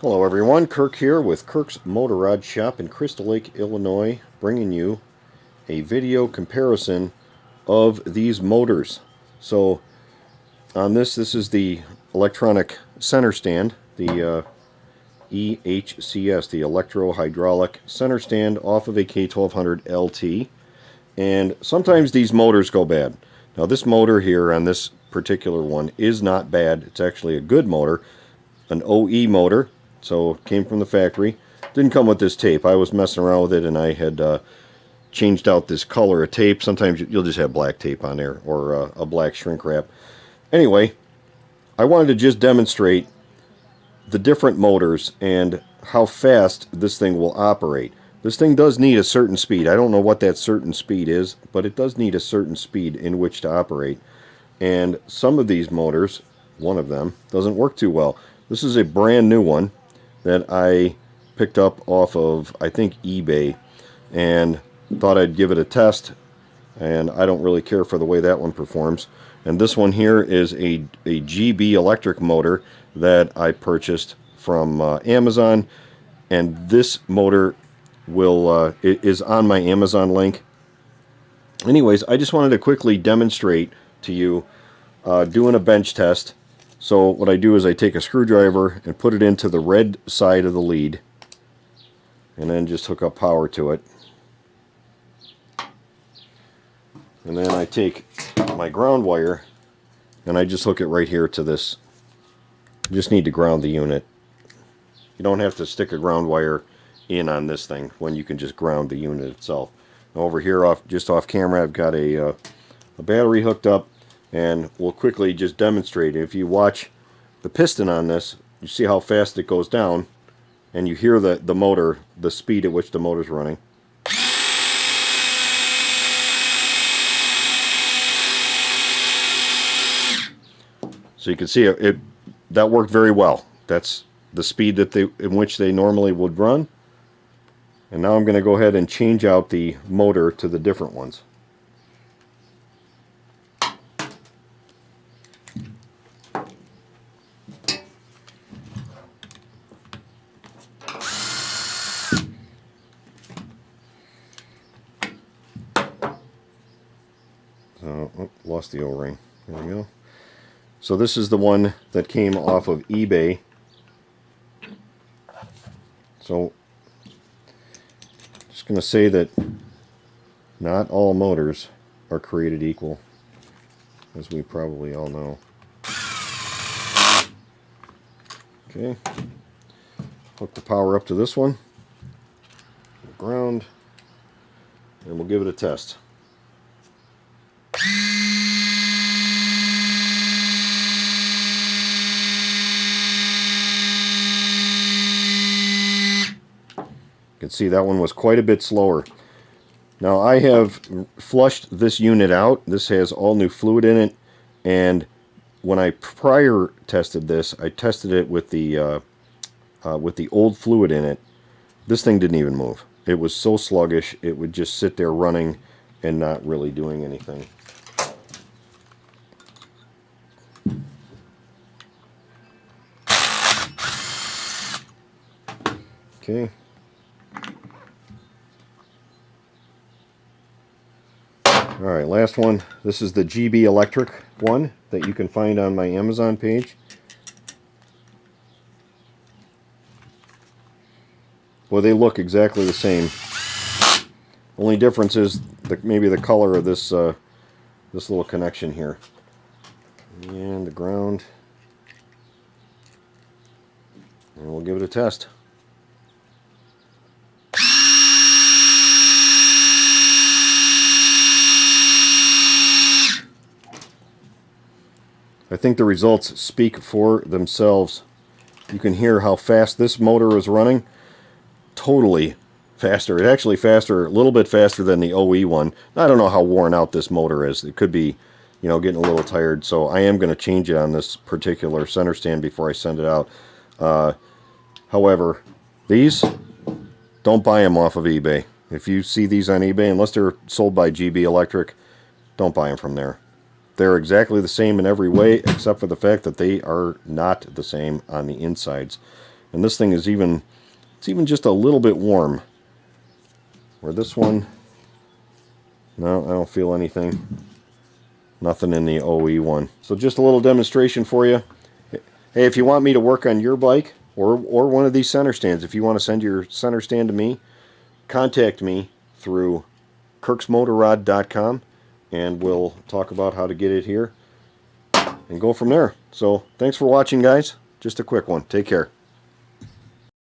Hello everyone, Kirk here with Kirk's Motorrad shop in Crystal Lake, Illinois, bringing you a video comparison of these motors. So on this is the electronic center stand, the EHCS, the electro-hydraulic center stand off of a K1200 LT. And sometimes these motors go bad. Now this motor here on this particular one is not bad. It's actually a good motor, an OE motor. So it came from the factory. Didn't come with this tape. I was messing around with it and I had changed out this color of tape. Sometimes you'll just have black tape on there or a black shrink wrap. Anyway, I wanted to just demonstrate the different motors and how fast this thing will operate. This thing does need a certain speed. I don't know what that certain speed is, but it does need a certain speed in which to operate. And some of these motors, one of them, doesn't work too well. This is a brand new one that I picked up off of, I think, eBay, and thought I'd give it a test, and I don't really care for the way that one performs. And this one here is a GB electric motor that I purchased from Amazon, and this motor will is on my Amazon link. Anyways, I just wanted to quickly demonstrate to you doing a bench test. So what I do is I take a screwdriver and put it into the red side of the lead and then just hook up power to it. And then I take my ground wire and I just hook it right here to this. You just need to ground the unit. You don't have to stick a ground wire in on this thing when you can just ground the unit itself. Now over here, just off camera, I've got a battery hooked up. And we'll quickly just demonstrate. If you watch the piston on this, you see how fast it goes down, and you hear the motor, the speed at which the motor's running. So you can see that worked very well. That's the speed that in which they normally would run. And now I'm going to go ahead and change out the motor to the different ones. Oh, lost the O-ring. There we go. So this is the one that came off of eBay. So just going to say that not all motors are created equal, as we probably all know. Okay. Hook the power up to this one. Ground. And we'll give it a test. You can see that one was quite a bit slower. Now I have flushed this unit out. This has all new fluid in it, and when I prior tested this, I tested it with the old fluid in it. This thing didn't even move. It was so sluggish, it would just sit there running and not really doing anything. Okay. Alright, last one. This is the GB electric one that you can find on my Amazon page. Well, they look exactly the same. Only difference is maybe the color of this this little connection here. And the ground. And we'll give it a test. I think the results speak for themselves. You can hear how fast this motor is running. Totally faster. It's actually faster, a little bit faster than the OE one. I don't know how worn out this motor is. It could be, you know, getting a little tired. So I am going to change it on this particular center stand before I send it out. However, these, don't buy them off of eBay. If you see these on eBay, unless they're sold by GB Electric, don't buy them from there. They're exactly the same in every way, except for the fact that they are not the same on the insides. And this thing is it's even just a little bit warm. Where this one, no, I don't feel anything. Nothing in the OE one. So just a little demonstration for you. Hey, if you want me to work on your bike or one of these center stands, if you want to send your center stand to me, contact me through kirksmotorrad.com and we'll talk about how to get it here and go from there. So thanks for watching, guys. Just a quick one. Take care.